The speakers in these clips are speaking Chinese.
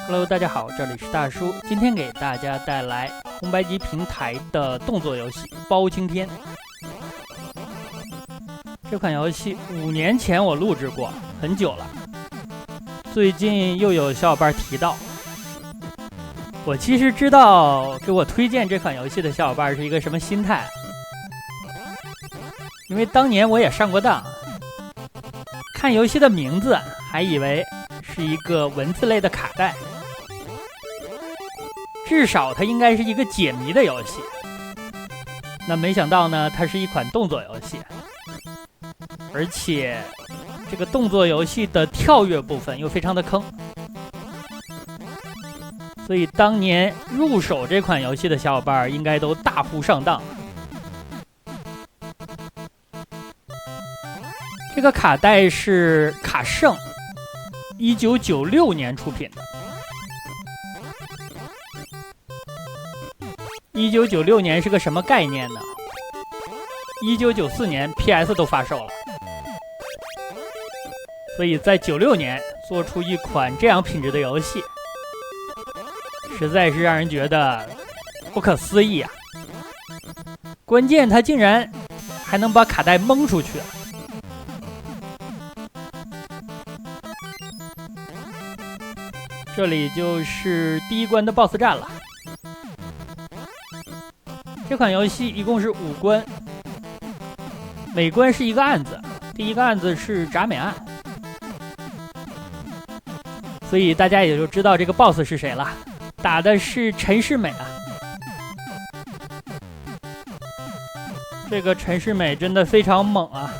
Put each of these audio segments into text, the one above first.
Hello， 大家好，这里是大叔，今天给大家带来红白机平台的动作游戏《包青天》。这款游戏5年前我录制过，很久了。最近又有小伙伴提到，我其实知道给我推荐这款游戏的小伙伴是一个什么心态，因为当年我也上过当，看游戏的名字还以为是一个文字类的卡带。至少它应该是一个解谜的游戏，那没想到呢，它是一款动作游戏，而且这个动作游戏的跳跃部分又非常的坑，所以当年入手这款游戏的小伙伴应该都大呼上当。这个卡带是卡圣1996年出品的。1996年是个什么概念呢？1994年 PS 都发售了，所以在96年做出一款这样品质的游戏，实在是让人觉得不可思议啊！关键它竟然还能把卡带蒙出去。这里就是第一关的 BOSS 战了。这款游戏一共是5关，每关是一个案子，第一个案子是铡美案，所以大家也就知道这个 BOSS 是谁了，打的是陈世美啊。这个陈世美真的非常猛啊，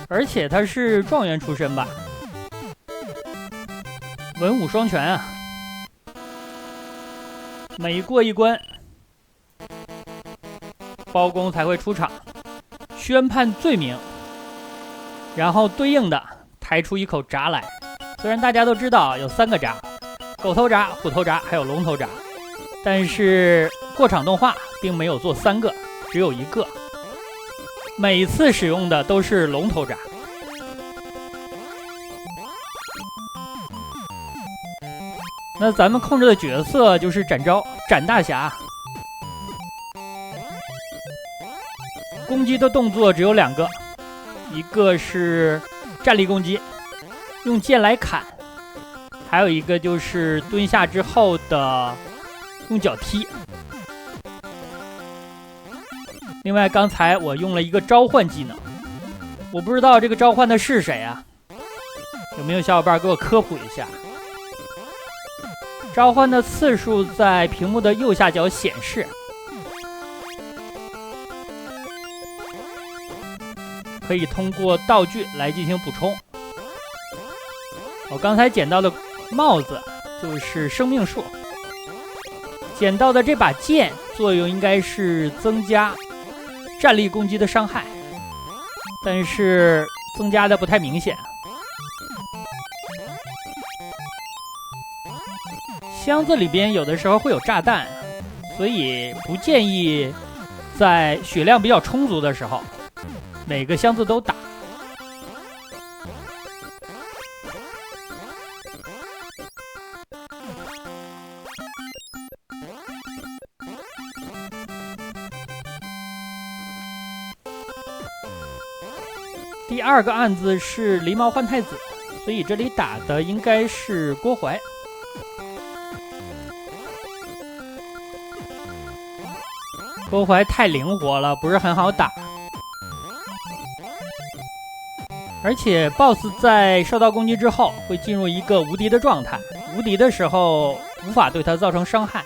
而且他是状元出身吧，文武双全啊。每过一关，包公才会出场，宣判罪名，然后对应的抬出一口闸来。虽然大家都知道有3个闸，狗头闸、虎头闸还有龙头闸，但是过场动画并没有做3个，只有1个，每次使用的都是龙头闸。那咱们控制的角色就是展昭、展大侠。攻击的动作只有2个，一个是站立攻击，用剑来砍，还有一个就是蹲下之后的用脚踢。另外刚才我用了一个召唤技能，我不知道这个召唤的是谁啊，有没有小伙伴给我科普一下？召唤的次数在屏幕的右下角显示，可以通过道具来进行补充。我刚才捡到的帽子就是生命树，捡到的这把剑作用应该是增加站立攻击的伤害，但是增加的不太明显。箱子里边有的时候会有炸弹，所以不建议在血量比较充足的时候每个箱子都打。第2个案子是狸猫换太子，所以这里打的应该是郭淮。郭淮太灵活了，不是很好打。而且 BOSS 在受到攻击之后会进入一个无敌的状态，无敌的时候无法对他造成伤害。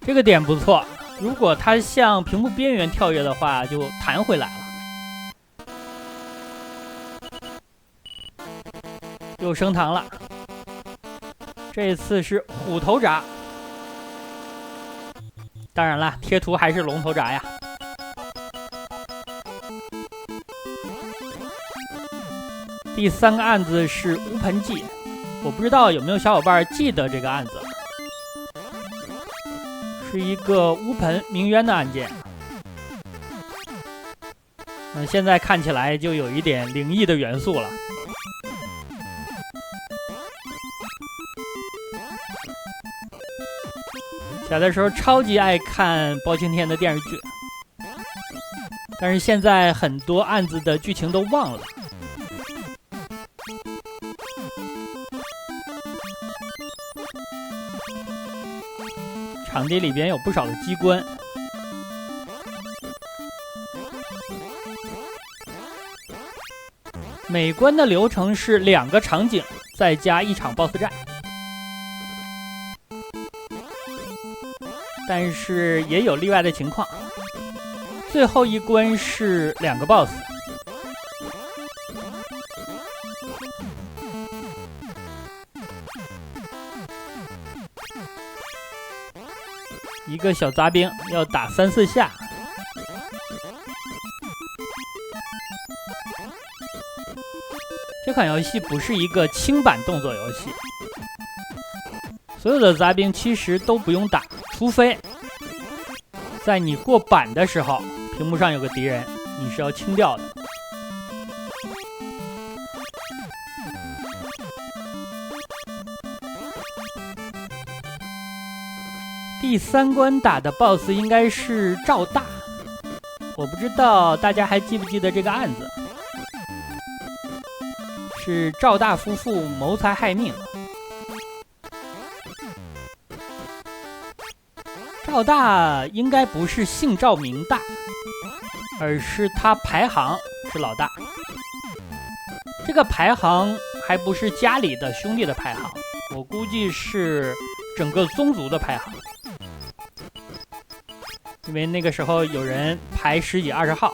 这个点不错，如果他向屏幕边缘跳跃的话就弹回来了。又升堂了，这次是虎头闸，当然了，贴图还是龙头闸呀。第3个案子是乌盆记，我不知道有没有小伙伴记得这个案子，是一个乌盆鸣冤的案件。现在看起来就有一点灵异的元素了。小的时候超级爱看包青天的电视剧，但是现在很多案子的剧情都忘了。场地里边有不少的机关，每关的流程是2个场景再加1场 BOSS 战，但是也有例外的情况，最后一关是2个 BOSS。一个小杂兵要打3、4下，这款游戏不是一个轻版动作游戏，所有的杂兵其实都不用打，除非在你过板的时候，屏幕上有个敌人，你是要清掉的。第3关打的 BOSS 应该是赵大，我不知道大家还记不记得这个案子，是赵大夫妇谋财害命。赵大应该不是姓赵名大，而是他排行是老大，这个排行还不是家里的兄弟的排行，我估计是整个宗族的排行。因为那个时候有人排10几20号，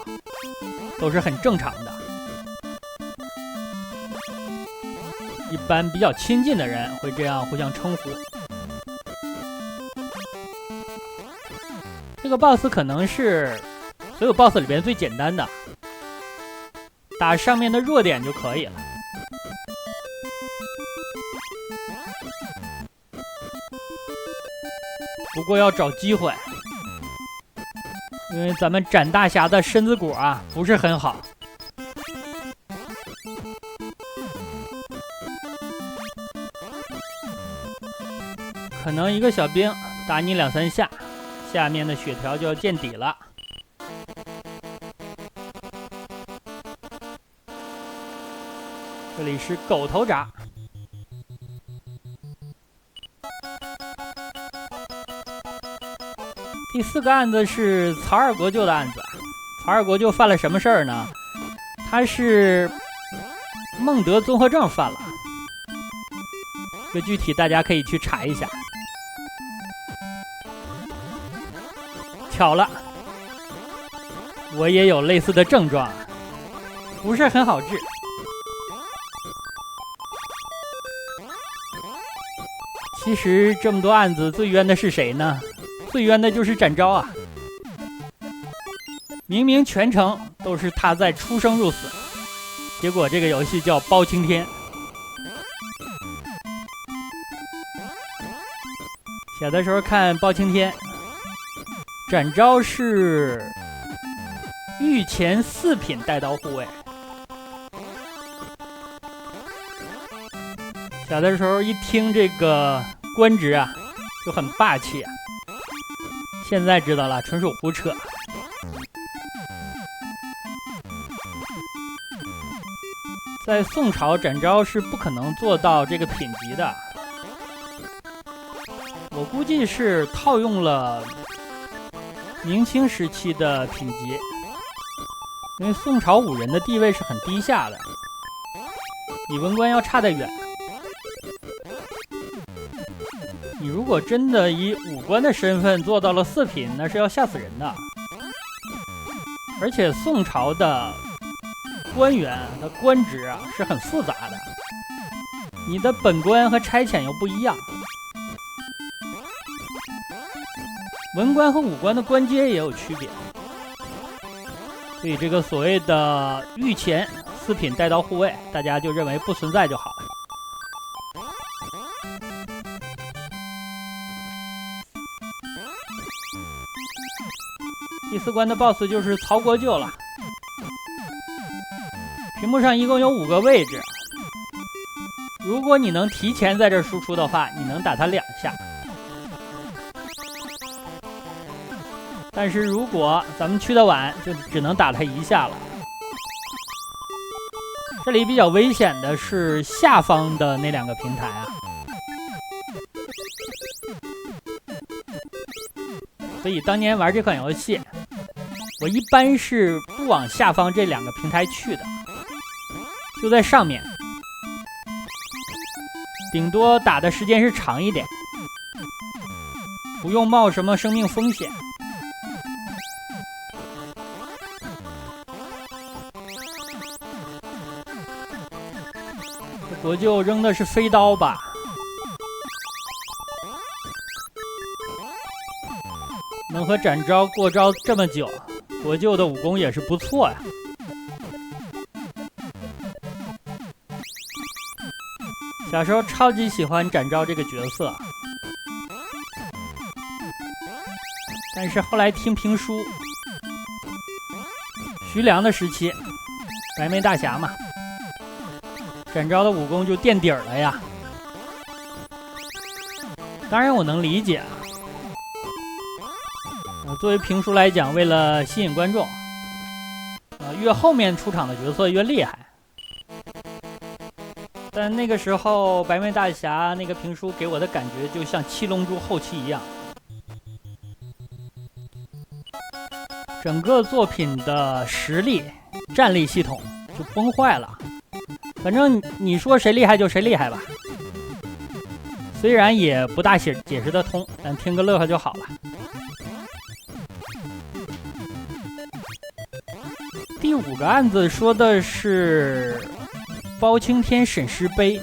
都是很正常的。一般比较亲近的人会这样互相称呼。这个 BOSS 可能是所有 BOSS 里边最简单的，打上面的弱点就可以了。不过要找机会。因为咱们展大侠的身子骨啊不是很好，可能一个小兵打你2、3下，下面的血条就要见底了。这里是狗头铡。第4个案子是曹二国舅的案子。曹二国舅犯了什么事儿呢？他是孟德综合症犯了，这具体大家可以去查一下。巧了，我也有类似的症状，不是很好治。其实这么多案子，最冤的是谁呢？最冤的就是展昭啊！明明全程都是他在出生入死，结果这个游戏叫包青天。小的时候看包青天，展昭是御前4品带刀护卫。小的时候一听这个官职啊，就很霸气啊。现在知道了，纯属胡扯。在宋朝，展昭是不可能做到这个品级的。我估计是套用了明清时期的品级，因为宋朝武人的地位是很低下的，比文官要差得远。你如果真的以武官的身份做到了4品，那是要吓死人的。而且宋朝的官员的官职啊是很复杂的，你的本官和差遣又不一样，文官和武官的官阶也有区别。所以这个所谓的御前4品带刀护卫，大家就认为不存在就好了。第4关的 BOSS 就是曹国舅了。屏幕上一共有5个位置，如果你能提前在这儿输出的话，你能打它2下。但是如果咱们去的晚，就只能打它1下了。这里比较危险的是下方的那2个平台啊，所以当年玩这款游戏，我一般是不往下方这2个平台去的，就在上面，顶多打的时间是长一点，不用冒什么生命风险。这国舅扔的是飞刀吧？能和展昭过招这么久，国舅的武功也是不错呀。小时候超级喜欢展昭这个角色，但是后来听评书，徐良的时期，白眉大侠嘛，展昭的武功就垫底儿了呀。当然我能理解啊，作为评书来讲，为了吸引观众，越后面出场的角色越厉害。但那个时候白眉大侠那个评书给我的感觉就像七龙珠后期一样，整个作品的实力战力系统就崩坏了。反正你说谁厉害就谁厉害吧，虽然也不大解释得通，但听个乐呵就好了。第5个案子说的是包青天沈石碑，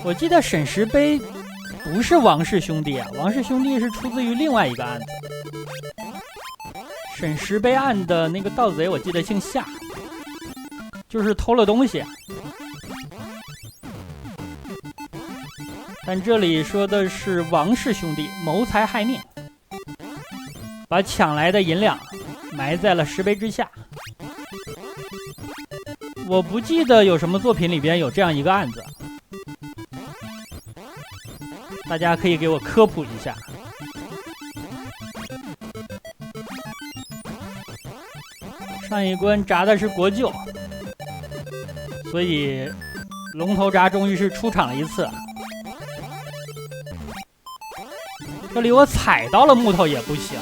我记得沈石碑不是王氏兄弟啊，王氏兄弟是出自于另外一个案子。沈石碑案的那个盗贼我记得姓夏，就是偷了东西啊。但这里说的是王氏兄弟谋财害命，把抢来的银两埋在了石碑之下。我不记得有什么作品里边有这样一个案子，大家可以给我科普一下。上一关炸的是国舅，所以龙头铡终于是出场了一次。这里我踩到了木头也不行，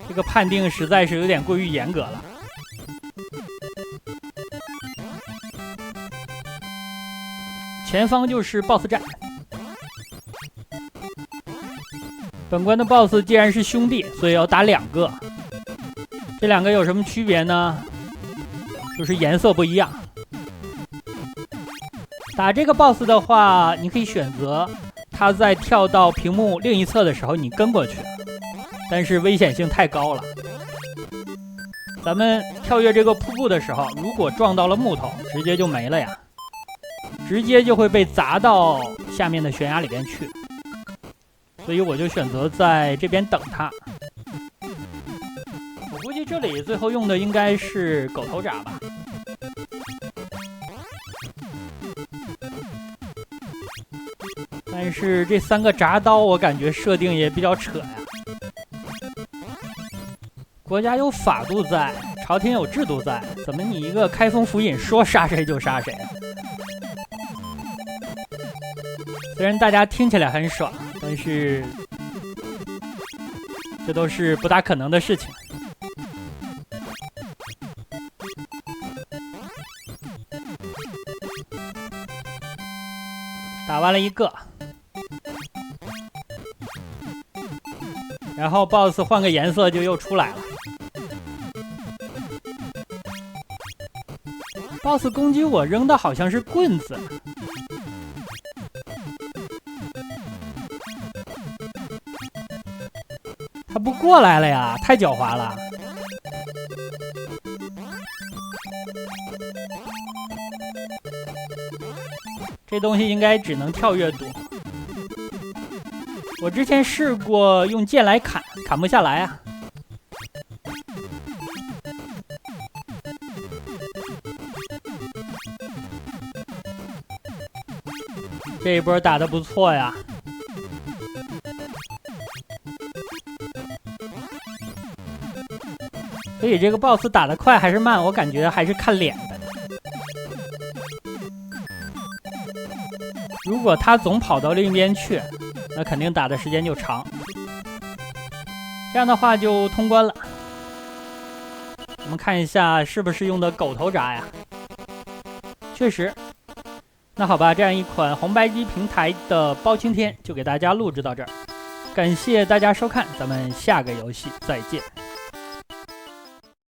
这个判定实在是有点过于严格了。前方就是 BOSS 战，本关的 BOSS 既然是兄弟，所以要打2个。这2个有什么区别呢？就是颜色不一样。打这个 BOSS 的话，你可以选择他在跳到屏幕另一侧的时候你跟过去，但是危险性太高了。咱们跳跃这个瀑布的时候，如果撞到了木头，直接就没了呀，直接就会被砸到下面的悬崖里边去。所以我就选择在这边等他。我估计这里最后用的应该是狗头铡吧。但是这3个铡刀我感觉设定也比较扯呀。国家有法度在，朝廷有制度在，怎么你一个开封府尹说杀谁就杀谁啊？虽然大家听起来很爽，但是这都是不大可能的事情。打完了1个，然后 BOSS 换个颜色就又出来了。BOSS 攻击我扔的好像是棍子，他不过来了呀，太狡猾了。这东西应该只能跳跃躲。我之前试过用剑来砍，砍不下来啊。这一波打得不错呀。所以这个 BOSS 打得快还是慢，我感觉还是看脸的。如果他总跑到另一边去，那肯定打的时间就长。这样的话就通关了。我们看一下是不是用的狗头铡呀？确实。那好吧，这样一款红白机平台的包青天就给大家录制到这儿，感谢大家收看，咱们下个游戏再见。